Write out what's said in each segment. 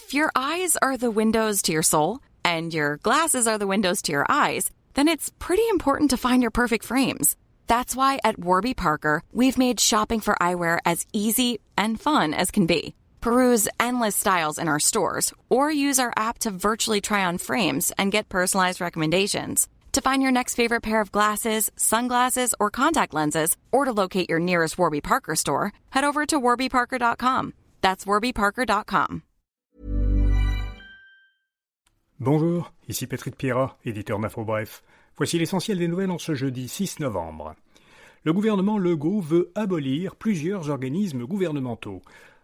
If your eyes are the windows to your soul, and your glasses are the windows to your eyes, then it's pretty important to find your perfect frames. That's why at Warby Parker, we've made shopping for eyewear as easy and fun as can be. Peruse endless styles in our stores, or use our app to virtually try on frames and get personalized recommendations. To find your next favorite pair of glasses, sunglasses, or contact lenses, or to locate your nearest Warby Parker store, head over to warbyparker.com. That's warbyparker.com. Bonjour, ici Patrick Pierrat, éditeur d'InfoBref. Voici l'essentiel des nouvelles en ce jeudi 6 novembre. Le gouvernement Legault veut abolir plusieurs organismes gouvernementaux.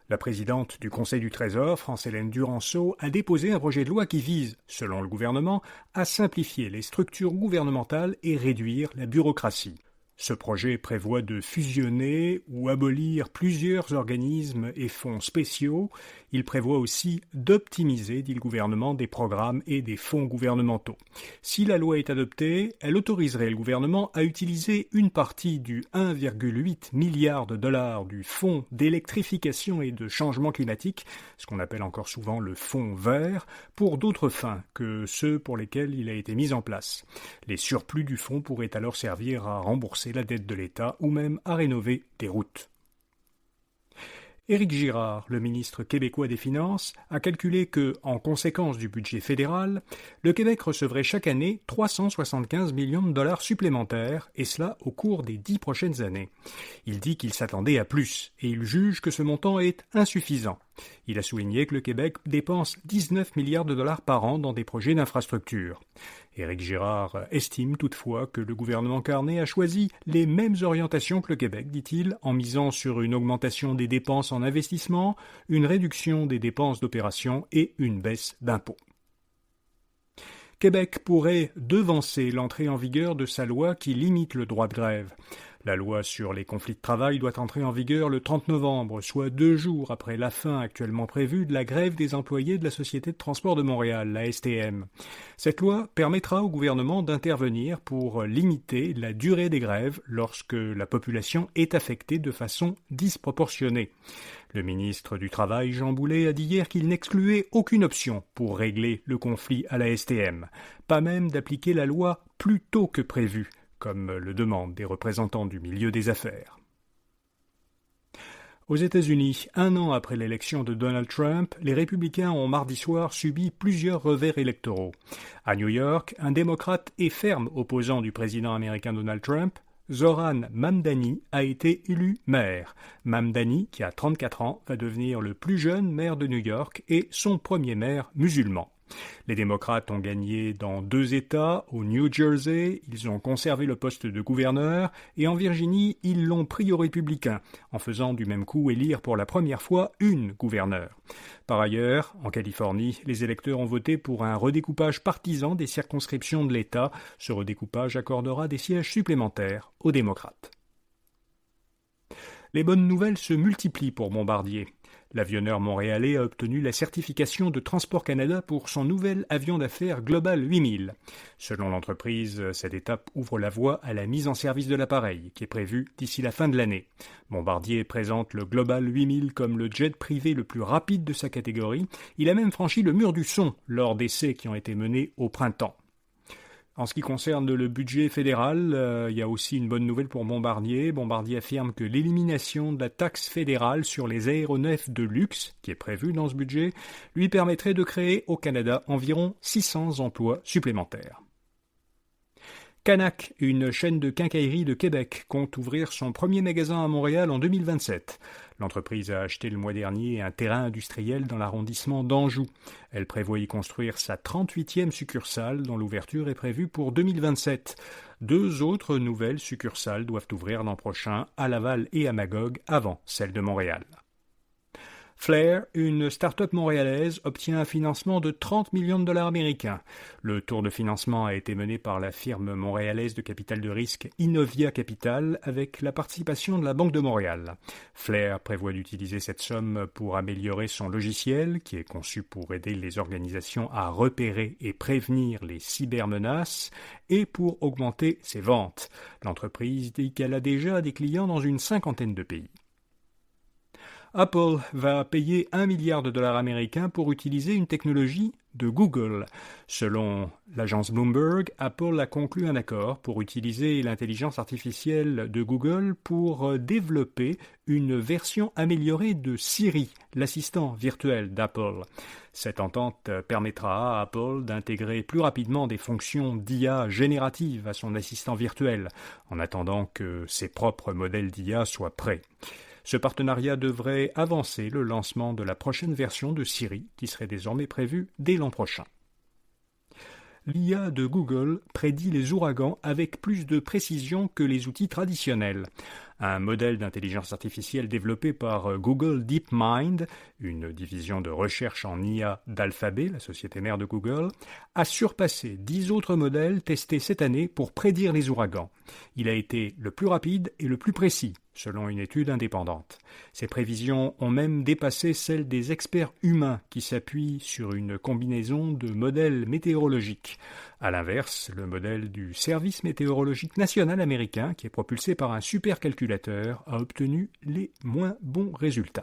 La présidente du Conseil du Trésor, France-Hélène Duranceau, a déposé un projet de loi qui vise, selon le gouvernement, à simplifier les structures gouvernementales et réduire la bureaucratie. Ce projet prévoit de fusionner ou abolir plusieurs organismes et fonds spéciaux. Il prévoit aussi d'optimiser, dit le gouvernement, des programmes et des fonds gouvernementaux. Si la loi est adoptée, elle autoriserait le gouvernement à utiliser une partie du 1,8 milliard de dollars du fonds d'électrification et de changement climatique, ce qu'on appelle encore souvent le fonds vert, pour d'autres fins que ceux pour lesquels il a été mis en place. Les surplus du fonds pourraient alors servir à rembourser la dette de l'État ou même à rénover des routes. Éric Girard, le ministre québécois des Finances, a calculé que, en conséquence du budget fédéral, le Québec recevrait chaque année 375 millions de dollars supplémentaires, et cela au cours des 10 prochaines années. Il dit qu'il s'attendait à plus, et il juge que ce montant est insuffisant. Il a souligné que le Québec dépense 19 milliards de dollars par an dans des projets d'infrastructure. Éric Girard estime toutefois que le gouvernement Carney a choisi les mêmes orientations que le Québec, dit-il, en misant sur une augmentation des dépenses en investissement, une réduction des dépenses d'opération et une baisse d'impôts. Québec pourrait devancer l'entrée en vigueur de sa loi qui limite le droit de grève. La loi sur les conflits de travail doit entrer en vigueur le 30 novembre, soit 2 jours après la fin actuellement prévue de la grève des employés de la Société de transport de Montréal, la STM. Cette loi permettra au gouvernement d'intervenir pour limiter la durée des grèves lorsque la population est affectée de façon disproportionnée. Le ministre du Travail, Jean Boulet, a dit hier qu'il n'excluait aucune option pour régler le conflit à la STM, pas même d'appliquer la loi plus tôt que prévu, comme le demandent des représentants du milieu des affaires. Aux États-Unis, 1 an après l'élection de Donald Trump, les républicains ont mardi soir subi plusieurs revers électoraux. À New York, un démocrate et ferme opposant du président américain Donald Trump, Zohran Mamdani, a été élu maire. Mamdani, qui a 34 ans, va devenir le plus jeune maire de New York et son premier maire musulman. Les démocrates ont gagné dans 2 États, au New Jersey, ils ont conservé le poste de gouverneur, et en Virginie, ils l'ont pris aux républicains, en faisant du même coup élire pour la première fois une gouverneure. Par ailleurs, en Californie, les électeurs ont voté pour un redécoupage partisan des circonscriptions de l'État. Ce redécoupage accordera des sièges supplémentaires aux démocrates. Les bonnes nouvelles se multiplient pour Bombardier. L'avionneur montréalais a obtenu la certification de Transport Canada pour son nouvel avion d'affaires Global 8000. Selon l'entreprise, cette étape ouvre la voie à la mise en service de l'appareil, qui est prévue d'ici la fin de l'année. Bombardier présente le Global 8000 comme le jet privé le plus rapide de sa catégorie. Il a même franchi le mur du son lors d'essais qui ont été menés au printemps. En ce qui concerne le budget fédéral, il y a aussi une bonne nouvelle pour Bombardier. Bombardier affirme que l'élimination de la taxe fédérale sur les aéronefs de luxe, qui est prévue dans ce budget, lui permettrait de créer au Canada environ 600 emplois supplémentaires. Canac, une chaîne de quincaillerie de Québec, compte ouvrir son premier magasin à Montréal en 2027. L'entreprise a acheté le mois dernier un terrain industriel dans l'arrondissement d'Anjou. Elle prévoit y construire sa 38e succursale, dont l'ouverture est prévue pour 2027. 2 autres nouvelles succursales doivent ouvrir l'an prochain à Laval et à Magog avant celle de Montréal. Flair, une start-up montréalaise, obtient un financement de 30 millions de dollars américains. Le tour de financement a été mené par la firme montréalaise de capital de risque Innovia Capital avec la participation de la Banque de Montréal. Flair prévoit d'utiliser cette somme pour améliorer son logiciel, qui est conçu pour aider les organisations à repérer et prévenir les cybermenaces, et pour augmenter ses ventes. L'entreprise dit qu'elle a déjà des clients dans une 50aine de pays. Apple va payer $1 milliard américains pour utiliser une technologie de Google. Selon l'agence Bloomberg, Apple a conclu un accord pour utiliser l'intelligence artificielle de Google pour développer une version améliorée de Siri, l'assistant virtuel d'Apple. Cette entente permettra à Apple d'intégrer plus rapidement des fonctions d'IA générative à son assistant virtuel, en attendant que ses propres modèles d'IA soient prêts. Ce partenariat devrait avancer le lancement de la prochaine version de Siri, qui serait désormais prévue dès l'an prochain. L'IA de Google prédit les ouragans avec plus de précision que les outils traditionnels. Un modèle d'intelligence artificielle développé par Google DeepMind, une division de recherche en IA d'Alphabet, la société mère de Google, a surpassé 10 autres modèles testés cette année pour prédire les ouragans. Il a été le plus rapide et le plus précis, selon une étude indépendante. Ces prévisions ont même dépassé celles des experts humains qui s'appuient sur une combinaison de modèles météorologiques. À l'inverse, le modèle du Service météorologique national américain, qui est propulsé par un supercalculateur, a obtenu les moins bons résultats.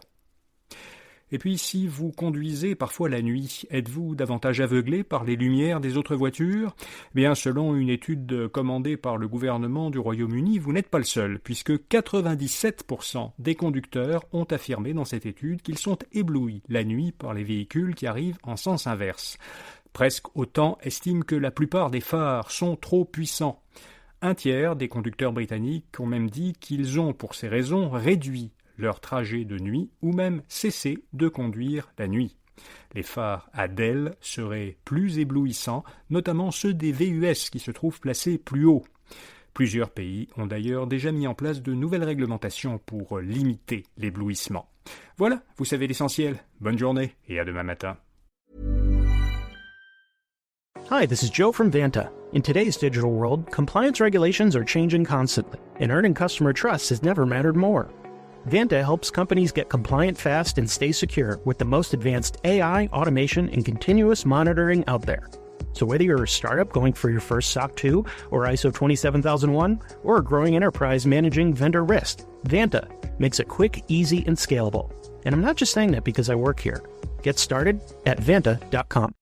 Et puis, si vous conduisez parfois la nuit, êtes-vous davantage aveuglé par les lumières des autres voitures ? Bien, selon une étude commandée par le gouvernement du Royaume-Uni, vous n'êtes pas le seul, puisque 97% des conducteurs ont affirmé dans cette étude qu'ils sont éblouis la nuit par les véhicules qui arrivent en sens inverse. Presque autant estiment que la plupart des phares sont trop puissants. Un tiers des conducteurs britanniques ont même dit qu'ils ont, pour ces raisons, réduit leur trajet de nuit ou même cessé de conduire la nuit. Les phares à DEL seraient plus éblouissants, notamment ceux des VUS qui se trouvent placés plus haut. Plusieurs pays ont d'ailleurs déjà mis en place de nouvelles réglementations pour limiter l'éblouissement. Voilà, vous savez l'essentiel. Bonne journée et à demain matin. Hi, this is Joe from Vanta. In today's digital world, compliance regulations are changing constantly, and earning customer trust has never mattered more. Vanta helps companies get compliant fast and stay secure with the most advanced AI, automation, and continuous monitoring out there. So whether you're a startup going for your first SOC 2 or ISO 27001, or a growing enterprise managing vendor risk, Vanta makes it quick, easy, and scalable. And I'm not just saying that because I work here. Get started at Vanta.com.